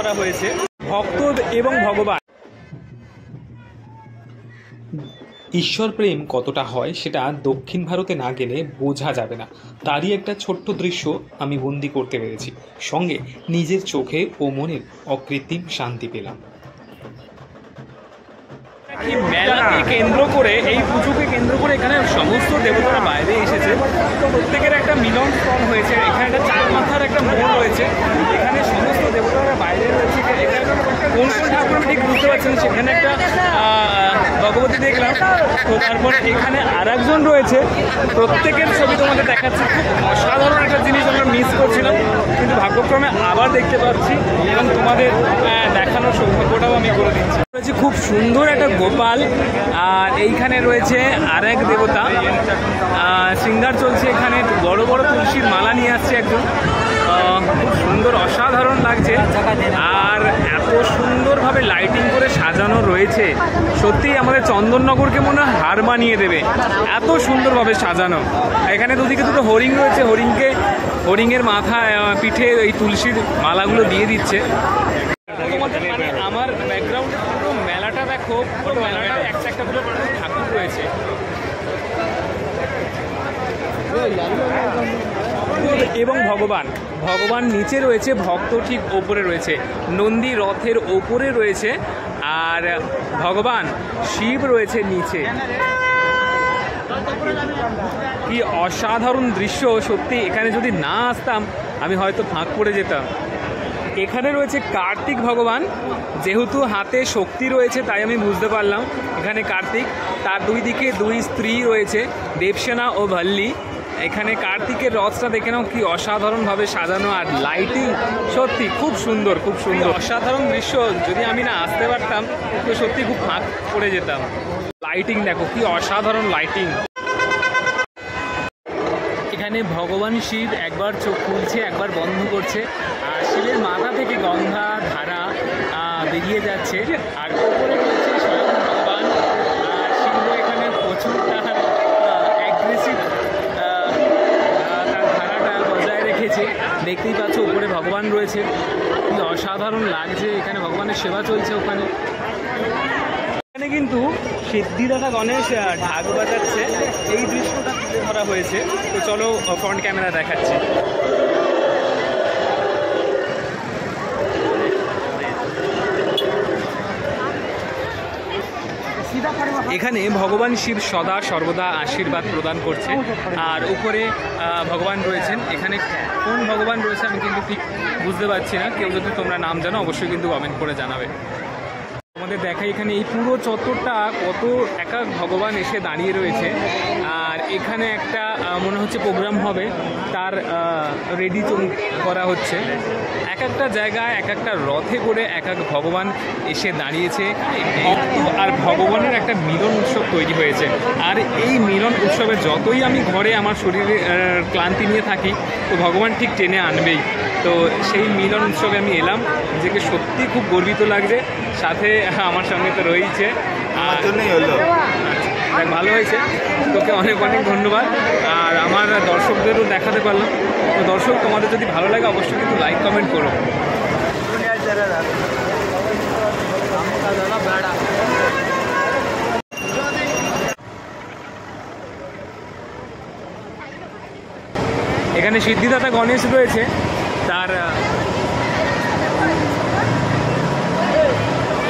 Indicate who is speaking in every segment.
Speaker 1: ধরা হয়েছে। ভক্ত এবং ভগবান, ঈশ্বর প্রেম কতটা হয় সেটা দক্ষিণ ভারতে না গেলে বোঝা যাবে না। তারই একটা ছোট্ট দৃশ্য আমি বন্দি করতে পেরেছি, সঙ্গে নিজের চোখে ও মনের অকৃত্রিম শান্তি পেলাম। মেলাকে কেন্দ্র করে, এই পুজোকে কেন্দ্র করে এখানে সমস্ত দেবতারা বাইরে এসেছে। প্রত্যেকের একটা মিলন স্থল হয়েছে। এখানে একটা চার মাথার একটা মোড় রয়েছে, এখানে সমস্ত দেবতারা বাইরে রয়েছে। এখানে কোন কোন ঠাকুর ঠিক বুঝতে পারছেন, সেখানে একটা ভগবতী দেখলাম। তো তারপরে এখানে আর একজন রয়েছে, প্রত্যেকের ছবি তোমাদের দেখাচ্ছি। খুব অসাধারণ একটা জিনিস আমরা মিস করছিলাম, কিন্তু ভাগ্যক্রমে আবার দেখতে পাচ্ছি এবং তোমাদের দেখানোর সৌভাগ্যটাও আমি করে দিচ্ছি। রয়েছে খুব সুন্দর একটা গোপাল, আর এইখানে রয়েছে আর এক দেবতা। সিঙ্গার চলছে এখানে, বড় বড় তুলসীর মালা নিয়ে আসছে একজন। খুব সুন্দর, অসাধারণ লাগছে। আর এত সুন্দরভাবে লাইটিং করে সাজানো রয়েছে, সত্যি আমাদের চন্দননগরকে মনে হয় হার মানিয়ে দেবে, এত সুন্দরভাবে সাজানো। এখানে দুদিকে দুটো হরিণ রয়েছে, হরিণের মাথায় পিঠে এই তুলসীর মালাগুলো দিয়ে দিচ্ছে। আমার ব্যাকগ্রাউন্ডে পুরো মেলাটা দেখো, পুরো মেলাটা একটা পুরো ঠাকুর রয়েছে। এবং ভগবান নিচে রয়েছে, ভক্ত ঠিক ওপরে রয়েছে, নন্দী রথের ওপরে রয়েছে, আর ভগবান শিব রয়েছে নিচে। কি অসাধারণ দৃশ্য! সত্যি এখানে যদি না আসতাম আমি হয়তো ফাঁক পড়ে যেতাম। এখানে রয়েছে কার্তিক ভগবান, যেহেতু হাতে শক্তি রয়েছে তাই আমি বুঝতে পারলাম এখানে কার্তিক। তার দুই দিকে দুই স্ত্রী রয়েছে, দেবসেনা ও ভল্লী। এখানে কার্তিকের রথটা দেখে নাও, কি অসাধারণভাবে সাজানো, আর লাইটিং সত্যি খুব সুন্দর, খুব সুন্দর, অসাধারণ দৃশ্য। যদি আমি না আসতে পারতাম তো সত্যি খুব ফাঁক পড়ে যেতাম। লাইটিং দেখো, কি অসাধারণ লাইটিং। এখানে ভগবান শিব একবার চোখ খুলছে, একবার বন্ধ করছে, আর শিবের মাথা থেকে গঙ্গা ধারা বেরিয়ে যাচ্ছে, আর ওপরে রয়েছে স্বয়ং ভগবান। আর শিব এখানে প্রচুর তার অ্যাগ্রেসিভ তার ধারাটা বজায় রেখেছে। দেখতেই পাচ্ছ উপরে ভগবান রয়েছে, কি অসাধারণ লাগছে। এখানে ভগবানের সেবা চলছে ওখানে। এখানে কিন্তু সিদ্ধিদাতা গণেশ ঢাক বাজাচ্ছে, এই দৃশ্যটা তুলে ধরা হয়েছে। তো চলো ফ্রন্ট ক্যামেরা দেখাচ্ছি। এখানে ভগবান শিব সদা সর্বদা আশীর্বাদ প্রদান করছে, আর উপরে ভগবান রয়েছেন। এখানে কোন ভগবান রয়েছে আমি কিন্তু ঠিক বুঝতে পারছি না, কেউ যদি তোমরা নাম জানো অবশ্যই কিন্তু কমেন্ট করে জানাবে। আমাদের দেখাই এখানে এই পুরো চত্বরটা কত এক এক ভগবান এসে দাঁড়িয়ে রয়েছে, আর এখানে একটা মনে হচ্ছে প্রোগ্রাম হবে, তার রেডি করা হচ্ছে। এক একটা জায়গায় এক একটা রথে করে এক এক ভগবান এসে দাঁড়িয়েছে। ভক্ত আর ভগবানের একটা মিলন উৎসব তৈরি হয়েছে, আর এই মিলন উৎসবে যতই আমি ঘরে আমার শরীরে ক্লান্তি নিয়ে থাকি, তো ভগবান ঠিক টেনে আনবেই। তো সেই মিলন উৎসবে আমি এলাম, নিজেকে সত্যি খুব গর্বিত লাগছে। সাথে আমার সঙ্গে তো রয়েছে, ভালো হয়েছে। তোকে অনেক অনেক ধন্যবাদ, আর আমার দর্শকদেরও দেখাতে পারলাম। তো দর্শক, তোমাদের যদি ভালো লাগে অবশ্যই কিন্তু লাইক কমেন্ট করো। এখানে সিদ্ধিদাতা গণেশ রয়েছে, তার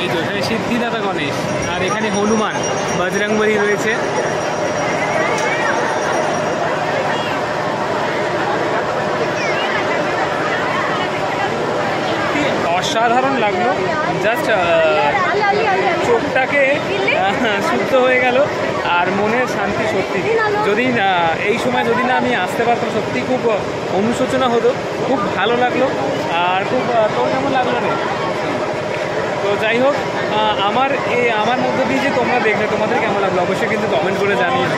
Speaker 1: এই তো এখানে সিদ্ধিদাতা গণেশ, আর এখানে হনুমান বজরংবলী রয়েছে। অসাধারণ লাগলো, জাস্ট চোখটাকে শুদ্ধ হয়ে গেল, আর মনের শান্তি। সত্যি যদি এই সময় যদি না আমি আসতে পারতাম, সত্যি খুব অনুশোচনা হতো। খুব ভালো লাগলো, আর খুব, তোর কেমন লাগলো রে? তো যাই হোক, আমার মধ্যে দিয়ে যে তোমরা দেখলে, তোমাদের কেমন লাগলো অবশ্যই কিন্তু কমেন্ট করে জানিয়ে।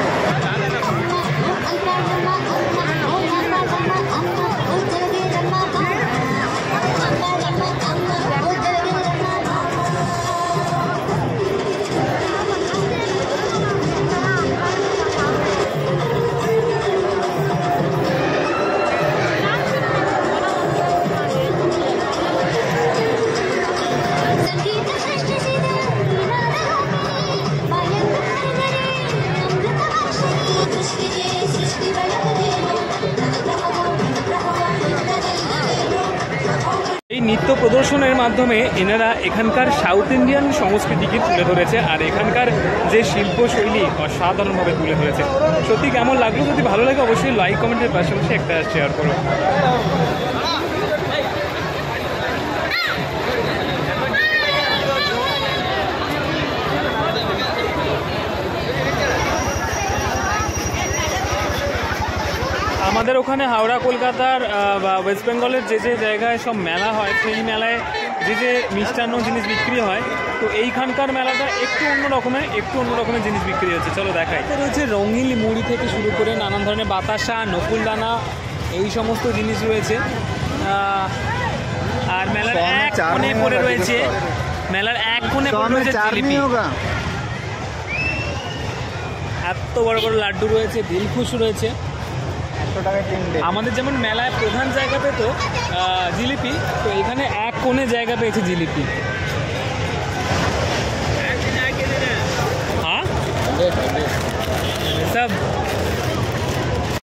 Speaker 1: এই নৃত্য প্রদর্শনের মাধ্যমে এনারা এখানকার সাউথ ইন্ডিয়ান সংস্কৃতিকে তুলে ধরেছে, আর এখানকার যে শিল্পশৈলী অসাধারণভাবে তুলে ধরেছে। সত্যি কেমন লাগলো? যদি ভালো লাগে অবশ্যই লাইক কমেন্টের পাশাপাশি একটা শেয়ার করো। আমাদের ওখানে হাওড়া কলকাতার বা ওয়েস্ট বেঙ্গলের যে যে জায়গায় সব মেলা হয়, সেই মেলায় যে যে মিষ্টান্ন জিনিস বিক্রি হয়, তো এইখানকার মেলাটা একটু অন্য রকমের জিনিস বিক্রি হচ্ছে। চলো দেখাই। রয়েছে রঙিন মুড়ি থেকে শুরু করে নানান ধরনের বাতাসা, নকুলদানা, এই সমস্ত জিনিস রয়েছে। আর মেলার এক কোণে পড়ে রয়েছে জিলিপি। এত বড় বড় লাড্ডু রয়েছে, দিলখুশ রয়েছে। আমাদের যেমন মেলায় প্রধান জায়গা পেত জিলিপি, তো এখানে এক কোণে জায়গা পেয়েছে জিলিপি। হ্যাঁ, সব